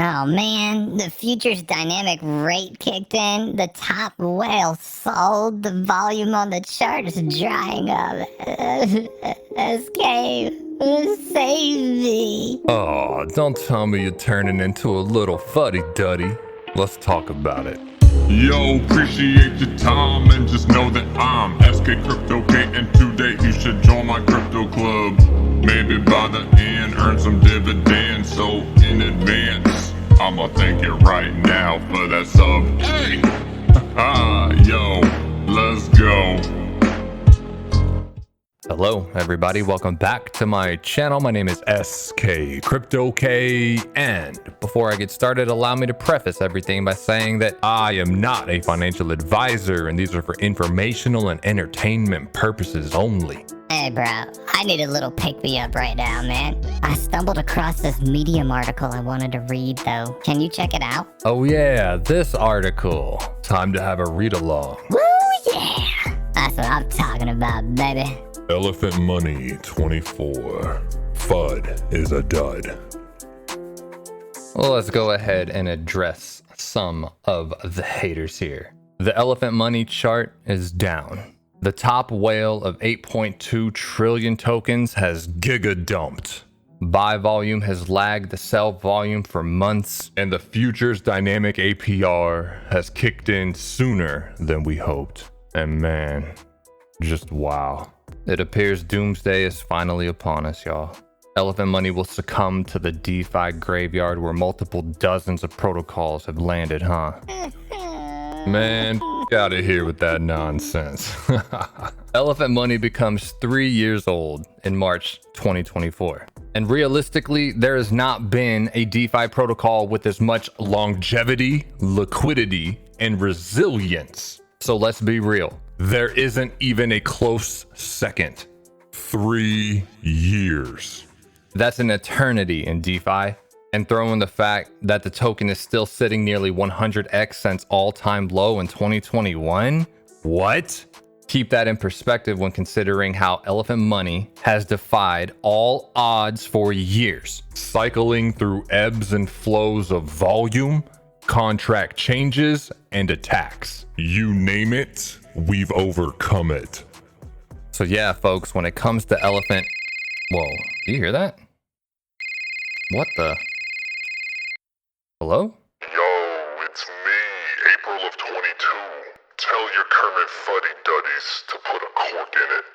Oh man, the futures dynamic rate kicked in. The top whale sold. The volume on the chart is drying up. SK, save me. Oh, don't tell me you're turning into a little fuddy-duddy. Let's talk about it. Yo, appreciate your time and just know that I'm SK CryptoK, and today you should join my crypto club. Maybe by the end earn some dividends, so in advance I'ma thank you right now for that sub. Hey! Yo, let's go. Hello everybody, welcome back to my channel. My name is SK CryptoK, and before I get started, allow me to preface everything by saying that I am not a financial advisor and these are for informational and entertainment purposes only. Hey bro, I need a little pick me up right now, man. I stumbled across this Medium article I wanted to read though. Can you check it out? Oh yeah, this article. Time to have a read along. Woo yeah! That's what I'm talking about, baby. Elephant Money 24. FUD is a dud. Well, let's go ahead and address some of the haters here. The Elephant Money chart is down. The top whale of 8.2 trillion tokens has giga dumped. Buy volume has lagged the sell volume for months, and the futures dynamic APR has kicked in sooner than we hoped. And man, just wow. It appears doomsday is finally upon us, y'all. Elephant Money will succumb to the DeFi graveyard where multiple dozens of protocols have landed, huh? Man, out of here with that nonsense. Elephant Money becomes 3 years old in March 2024. And realistically, there has not been a DeFi protocol with as much longevity, liquidity, and resilience. So let's be real. There isn't even a close second. 3 years. That's an eternity in DeFi. And throw in the fact that the token is still sitting nearly 100x since all-time low in 2021. What? Keep that in perspective when considering how Elephant Money has defied all odds for years, Cycling through ebbs and flows of volume, contract changes, and attacks. You name it, we've overcome it. So yeah, folks, when it comes to Elephant... Whoa, do you hear that? What the... Hello? Yo, it's me, April of 22. Tell your current fuddy-duddies to put a cork in it.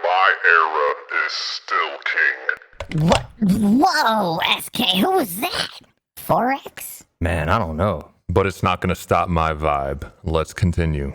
My era is still king. What? Whoa, SK, who was that? Forex? Man, I don't know. But it's not gonna stop my vibe. Let's continue.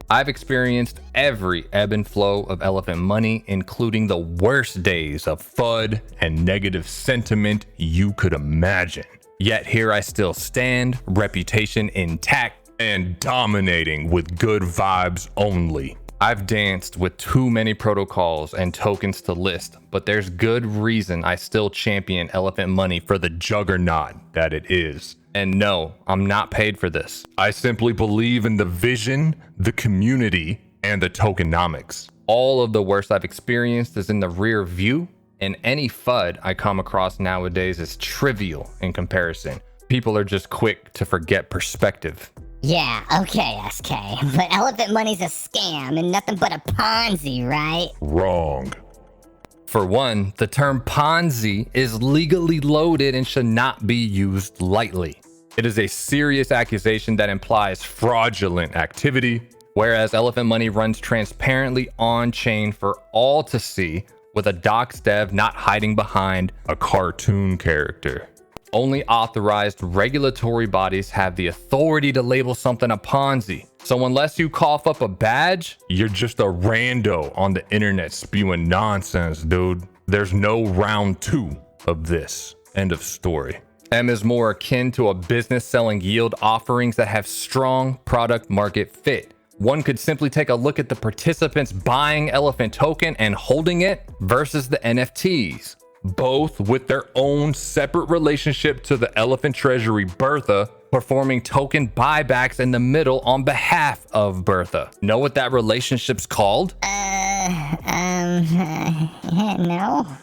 I've experienced every ebb and flow of Elephant Money, including the worst days of FUD and negative sentiment you could imagine. Yet here I still stand, reputation intact, and dominating with good vibes only. I've danced with too many protocols and tokens to list, but there's good reason I still champion Elephant Money for the juggernaut that it is. And no, I'm not paid for this. I simply believe in the vision, the community, and the tokenomics. All of the worst I've experienced is in the rear view, and any FUD I come across nowadays is trivial in comparison. People are just quick to forget perspective. Yeah, okay, SK. But Elephant Money's a scam and nothing but a Ponzi, right? Wrong. For one, the term Ponzi is legally loaded and should not be used lightly. It is a serious accusation that implies fraudulent activity, whereas Elephant Money runs transparently on-chain for all to see, with a docs dev not hiding behind A cartoon character. Only authorized regulatory bodies have the authority to label something a Ponzi. So unless you cough up a badge, You're just a rando on the internet spewing nonsense, dude. There's no round 2 of this. End of story. M is more akin to a business selling yield offerings that have strong product market fit. One could simply take a look at the participants buying Elephant token and holding it versus the NFTs. both with their own separate relationship to the elephant treasury Bertha, performing token buybacks in the middle on behalf of Bertha. Know what that relationship's called? No.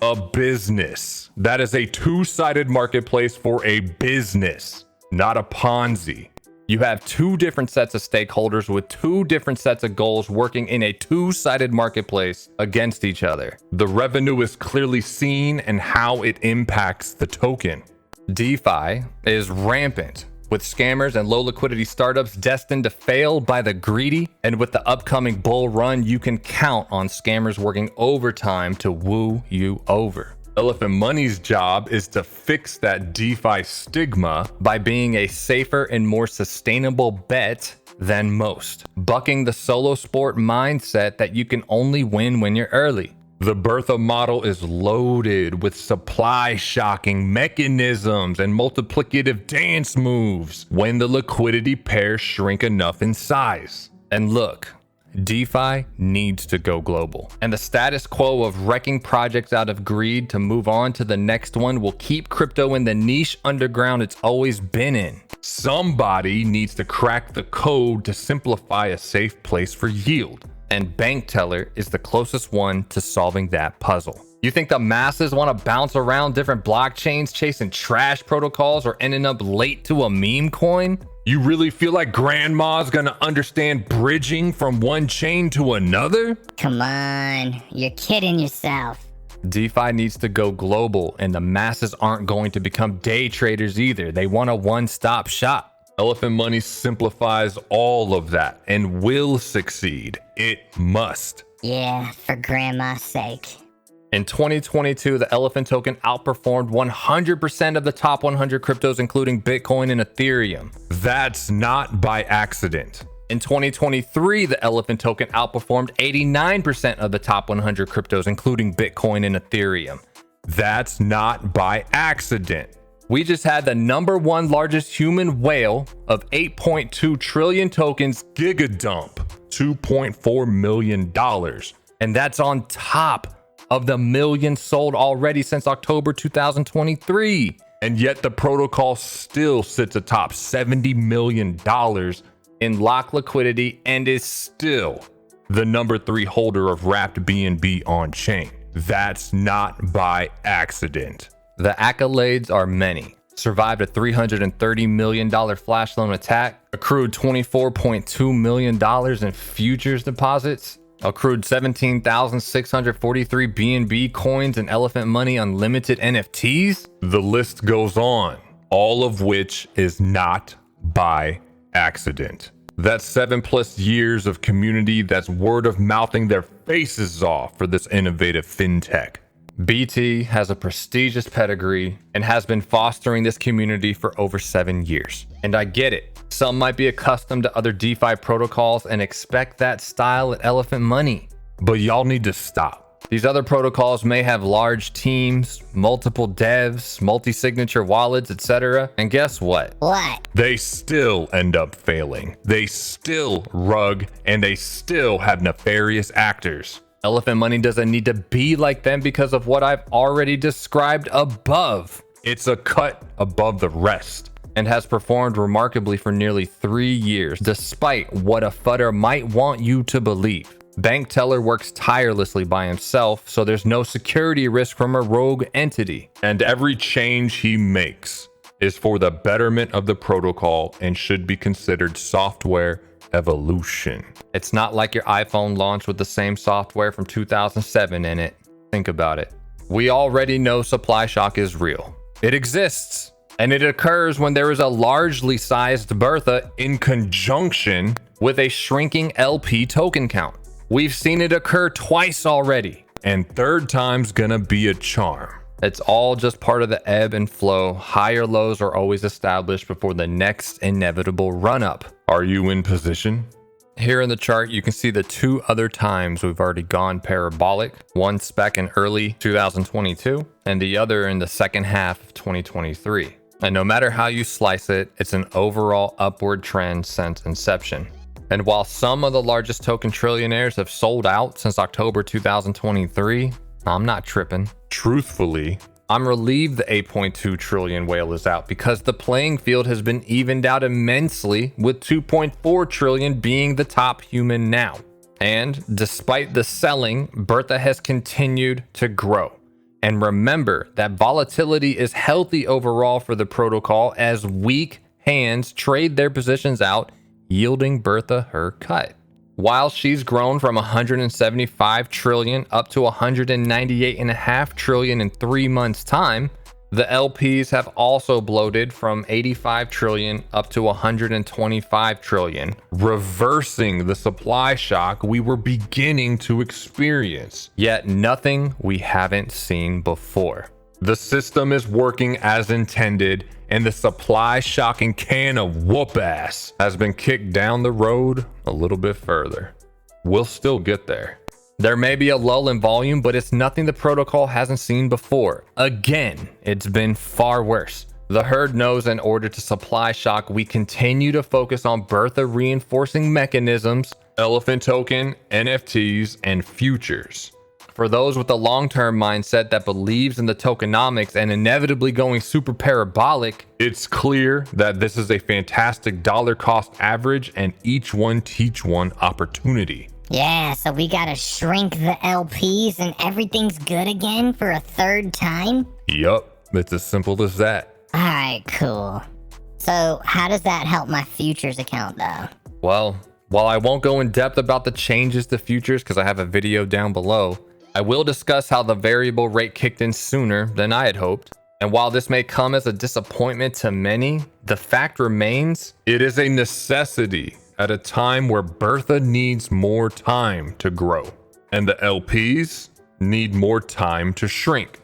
A business. That is a two-sided marketplace for a business, not a Ponzi. You have two different sets of stakeholders with two different sets of goals working in a two-sided marketplace against each other. The revenue is clearly seen and how it impacts the token. DeFi is rampant, with scammers and low liquidity startups destined to fail by the greedy. And with the upcoming bull run, you can count on scammers working overtime to woo you over. Elephant Money's job is to fix that DeFi stigma by being a safer and more sustainable bet than most, bucking the solo sport mindset that you can only win when you're early. The Bertha model is loaded with supply shocking mechanisms and multiplicative dance moves when the liquidity pairs shrink enough in size. And look, DeFi needs to go global. And the status quo of wrecking projects out of greed to move on to the next one will keep crypto in the niche underground it's always been in. Somebody needs to crack the code to simplify a safe place for yield. And Bank Teller is the closest one to solving that puzzle. You think the masses want to bounce around different blockchains chasing trash protocols or ending up late to a meme coin? You really feel like grandma's gonna understand bridging from one chain to another? Come on, you're kidding yourself. DeFi needs to go global, and the masses aren't going to become day traders either. They want a one-stop shop. Elephant Money simplifies all of that and will succeed. It must. Yeah, for grandma's sake. In 2022, the Elephant token outperformed 100% of the top 100 cryptos, including Bitcoin and Ethereum. That's not by accident. In 2023, the Elephant token outperformed 89% of the top 100 cryptos, including Bitcoin and Ethereum. That's not by accident. We just had the #1 largest human whale of 8.2 trillion tokens gigadump $2.4 million. And that's on top of the millions sold already since October 2023. And yet the protocol still sits atop $70 million in locked liquidity and is still the #3 holder of wrapped BNB on chain. That's not by accident. The accolades are many. Survived a $330 million flash loan attack, accrued $24.2 million in futures deposits, accrued 17,643 BNB coins and Elephant Money Unlimited NFTs. The list goes on, all of which is not by accident. That's 7+ years of community that's word of mouthing their faces off for this innovative fintech. BT has a prestigious pedigree and has been fostering this community for over 7 years. And I get it. Some might be accustomed to other DeFi protocols and expect that style at Elephant Money. But y'all need to stop. These other protocols may have large teams, multiple devs, multi-signature wallets, etc. And guess what? What? They still end up failing. They still rug, and they still have nefarious actors. Elephant Money doesn't need to be like them because of what I've already described above. It's a cut above the rest and has performed remarkably for nearly 3 years, despite what a FUDder might want you to believe. Bank Teller works tirelessly by himself, so there's no security risk from a rogue entity. And every change he makes is for the betterment of the protocol and should be considered software evolution. It's not like your iPhone launched with the same software from 2007 in it. Think about it. We already know supply shock is real. It exists, and it occurs when there is a largely sized Bertha in conjunction with a shrinking LP token count. We've seen it occur twice already, and third time's gonna be a charm. It's all just part of the ebb and flow. Higher lows are always established before the next inevitable run-up. Are you in position? Here in the chart, you can see the 2 other times we've already gone parabolic. One spec in early 2022, and the other in the second half of 2023. And no matter how you slice it, it's an overall upward trend since inception. And while some of the largest token trillionaires have sold out since October 2023, I'm not tripping. Truthfully, I'm relieved the 8.2 trillion whale is out because the playing field has been evened out immensely, with 2.4 trillion being the top human now. And despite the selling, Bertha has continued to grow. And remember that volatility is healthy overall for the protocol as weak hands trade their positions out, yielding Bertha her cut. While she's grown from 175 trillion up to 198.5 trillion in 3 months' time, the LPs have also bloated from 85 trillion up to 125 trillion, reversing the supply shock we were beginning to experience. Yet nothing we haven't seen before. The system is working as intended, and the supply shocking can of whoop ass has been kicked down the road a little bit further. We'll still get there. There may be a lull in volume, but it's nothing the protocol hasn't seen before. Again, it's been far worse. The herd knows in order to supply shock, we continue to focus on Bertha reinforcing mechanisms, elephant token, NFTs, and futures. For those with a long-term mindset that believes in the tokenomics and inevitably going super parabolic, it's clear that this is a fantastic dollar cost average and each one teach one opportunity. Yeah, so we gotta shrink the LPs and everything's good again for a third time? Yup, it's as simple as that. Alright, cool. So how does that help my futures account though? Well, while I won't go in depth about the changes to futures because I have a video down below, I will discuss how the variable rate kicked in sooner than I had hoped. And while this may come as a disappointment to many, the fact remains it is a necessity at a time where Bertha needs more time to grow, and the LPs need more time to shrink.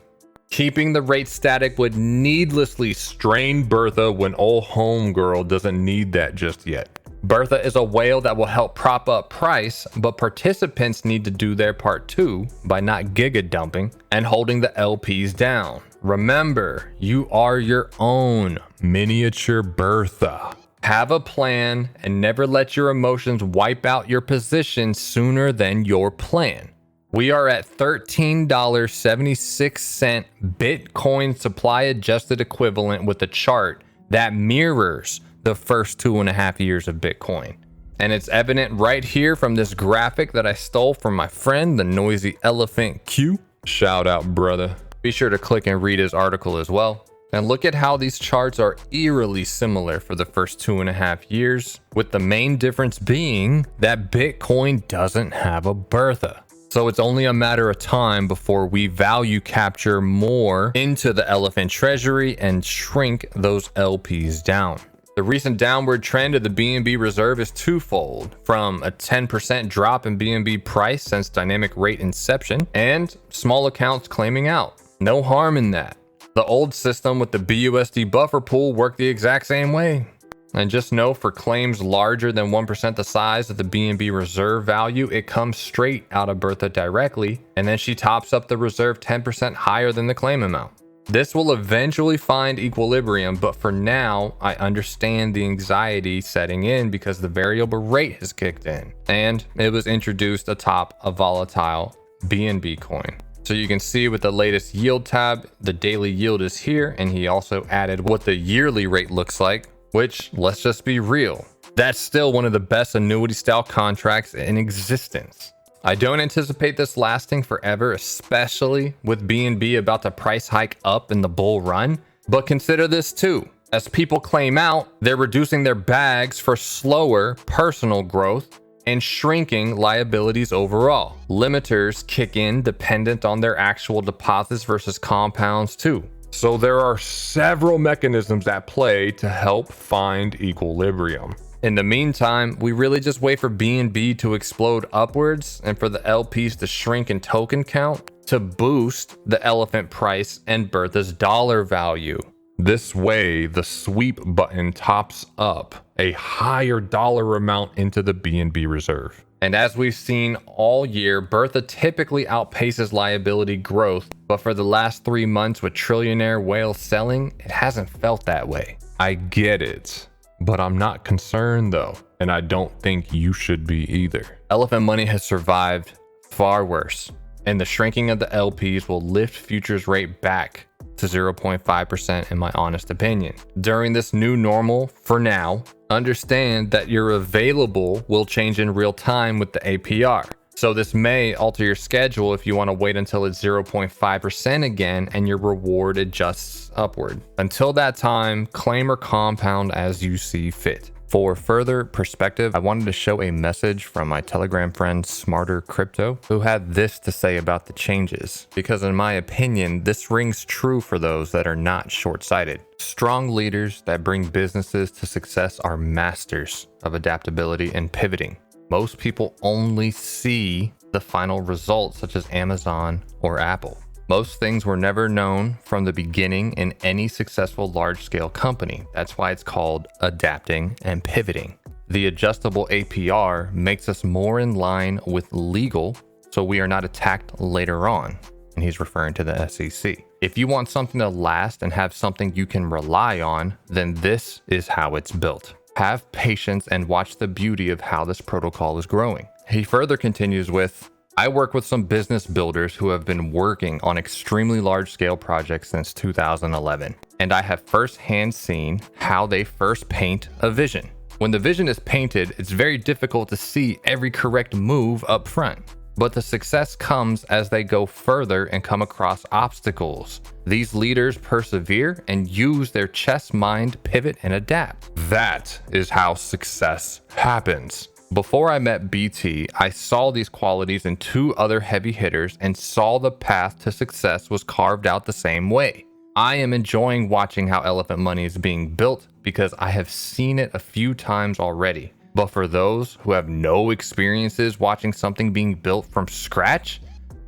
Keeping the rate static would needlessly strain Bertha when old homegirl doesn't need that just yet. Bertha is a whale that will help prop up price, but participants need to do their part too by not giga dumping and holding the LPs down. Remember, you are your own miniature Bertha. Have a plan and never let your emotions wipe out your position sooner than your plan. We are at $13.76 Bitcoin supply adjusted equivalent with a chart that mirrors the first 2.5 years of Bitcoin. And it's evident right here from this graphic that I stole from my friend, the Noisy Elephant Q. Shout out, brother. Be sure to click and read his article as well. And look at how these charts are eerily similar for the first 2.5 years, with the main difference being that Bitcoin doesn't have a Bertha. So it's only a matter of time before we value capture more into the elephant treasury and shrink those LPs down. The recent downward trend of the BNB reserve is twofold, from a 10% drop in BNB price since dynamic rate inception and small accounts claiming out. No harm in that. The old system with the BUSD buffer pool worked the exact same way. And just know for claims larger than 1% the size of the BNB reserve value, it comes straight out of Bertha directly, and then she tops up the reserve 10% higher than the claim amount. This will eventually find equilibrium, but for now, I understand the anxiety setting in because the variable rate has kicked in, and it was introduced atop a volatile BNB coin. So you can see with the latest yield tab, the daily yield is here, and he also added what the yearly rate looks like, which, let's just be real, that's still one of the best annuity style contracts in existence. I don't anticipate this lasting forever, especially with BNB about to price hike up in the bull run, but consider this too. As people claim out, they're reducing their bags for slower personal growth and shrinking liabilities overall. Limiters kick in dependent on their actual deposits versus compounds too. So there are several mechanisms at play to help find equilibrium. In the meantime, we really just wait for BNB to explode upwards and for the LPs to shrink in token count to boost the elephant price and Bertha's dollar value. This way, the sweep button tops up a higher dollar amount into the BNB reserve. And as we've seen all year, Bertha typically outpaces liability growth, but for the last 3 months with trillionaire whales selling, it hasn't felt that way. I get it, but I'm not concerned though, and I don't think you should be either. Elephant money has survived far worse. and the shrinking of the LPs will lift futures rate back to 0.5% in my honest opinion. During this new normal, for now, understand that your available will change in real time with the APR. So this may alter your schedule if you want to wait until it's 0.5% again and your reward adjusts upward. Until that time, claim or compound as you see fit. For further perspective, I wanted to show a message from my Telegram friend Smarter Crypto, who had this to say about the changes, because in my opinion, this rings true for those that are not short-sighted. Strong leaders that bring businesses to success are masters of adaptability and pivoting. Most people only see the final results, such as Amazon or Apple. Most things were never known from the beginning in any successful large-scale company. That's why it's called adapting and pivoting. The adjustable APR makes us more in line with legal, so we are not attacked later on. And he's referring to the SEC. If you want something to last and have something you can rely on, then this is how it's built. Have patience and watch the beauty of how this protocol is growing. He further continues with, I work with some business builders who have been working on extremely large scale projects since 2011, and I have firsthand seen how they first paint a vision. When the vision is painted, it's very difficult to see every correct move up front. But the success comes as they go further and come across obstacles. These leaders persevere and use their chess mind, pivot, and adapt. That is how success happens. Before I met BT, I saw these qualities in two other heavy hitters and saw the path to success was carved out the same way. I am enjoying watching how Elephant Money is being built because I have seen it a few times already. But for those who have no experiences watching something being built from scratch,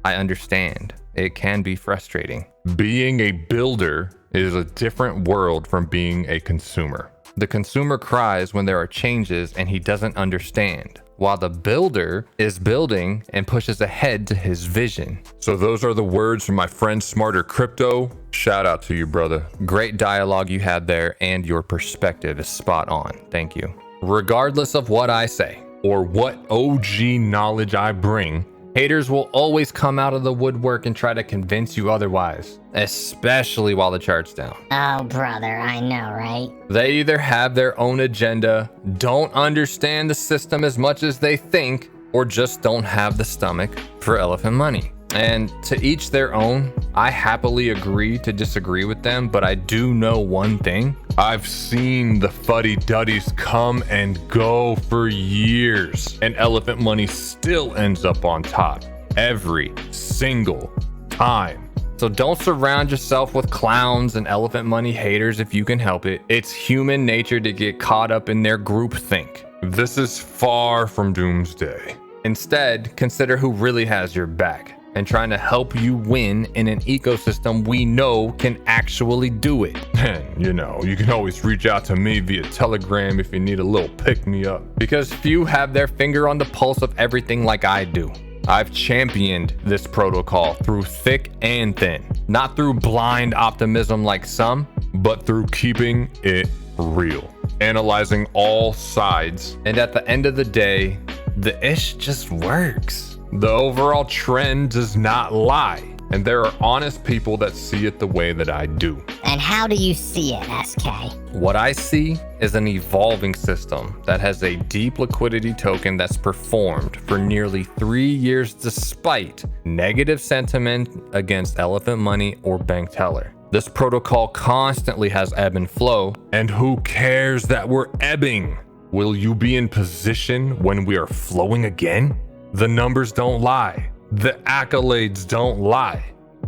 I understand. It can be frustrating. Being a builder is a different world from being a consumer. The consumer cries when there are changes and he doesn't understand, while the builder is building and pushes ahead to his vision. So those are the words from my friend Smarter Crypto. Shout out to you, brother. Great dialogue you had there, and your perspective is spot on. Thank you. Regardless of what I say or what OG knowledge I bring, haters will always come out of the woodwork and try to convince you otherwise, especially while the chart's down. Oh, brother, I know, right? They either have their own agenda, don't understand the system as much as they think, or just don't have the stomach for Elephant Money. And to each their own. I happily agree to disagree with them, but I do know one thing. I've seen the fuddy-duddies come and go for years, and Elephant Money still ends up on top every single time. So don't surround yourself with clowns and Elephant Money haters if you can help it. It's human nature to get caught up in their groupthink. This is far from doomsday. Instead, consider who really has your back and trying to help you win in an ecosystem we know can actually do it. And you know, you can always reach out to me via Telegram if you need a little pick-me-up. Because few have their finger on the pulse of everything like I do. I've championed this protocol through thick and thin. Not through blind optimism like some, but through keeping it real. Analyzing all sides. And at the end of the day, the ish just works. The overall trend does not lie, and there are honest people that see it the way that I do. And how do you see it, SK? What I see is an evolving system that has a deep liquidity token that's performed for nearly 3 years despite negative sentiment against Elephant Money or Bank Teller. This protocol constantly has ebb and flow, and who cares that we're ebbing? Will you be in position when we are flowing again? The numbers don't lie, the accolades don't lie,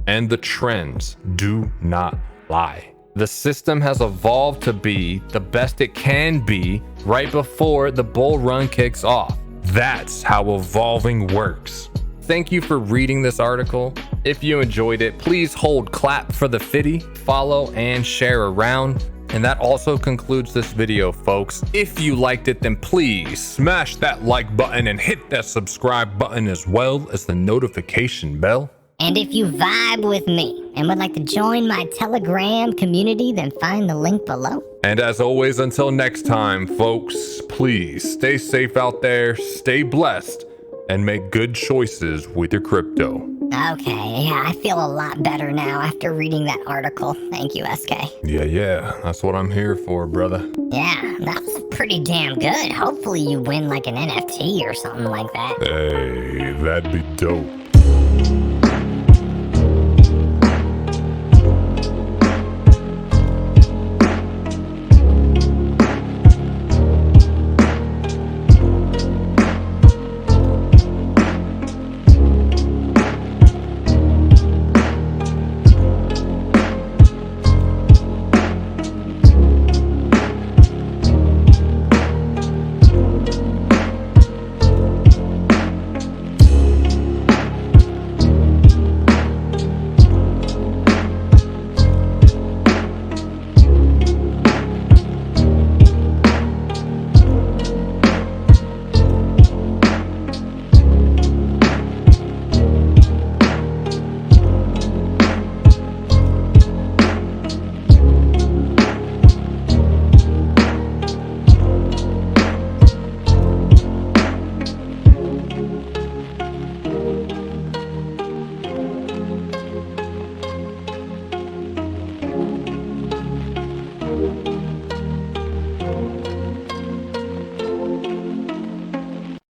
and the trends do not lie. The system has evolved to be the best it can be right before the bull run kicks off. That's how evolving works. Thank you for reading this article. If you enjoyed it, please hold clap for the fitty, follow and share around. And that also concludes this video, folks. If you liked it, then please smash that like button and hit that subscribe button as well as the notification bell. And if you vibe with me and would like to join my Telegram community, then find the link below. And as always, until next time, folks, please stay safe out there, stay blessed, and make good choices with your crypto. Okay, yeah, I feel a lot better now after reading that article. Thank you, SK. Yeah, that's what I'm here for, brother. Yeah, that was pretty damn good. Hopefully you win like an NFT or something like that. Hey, that'd be dope.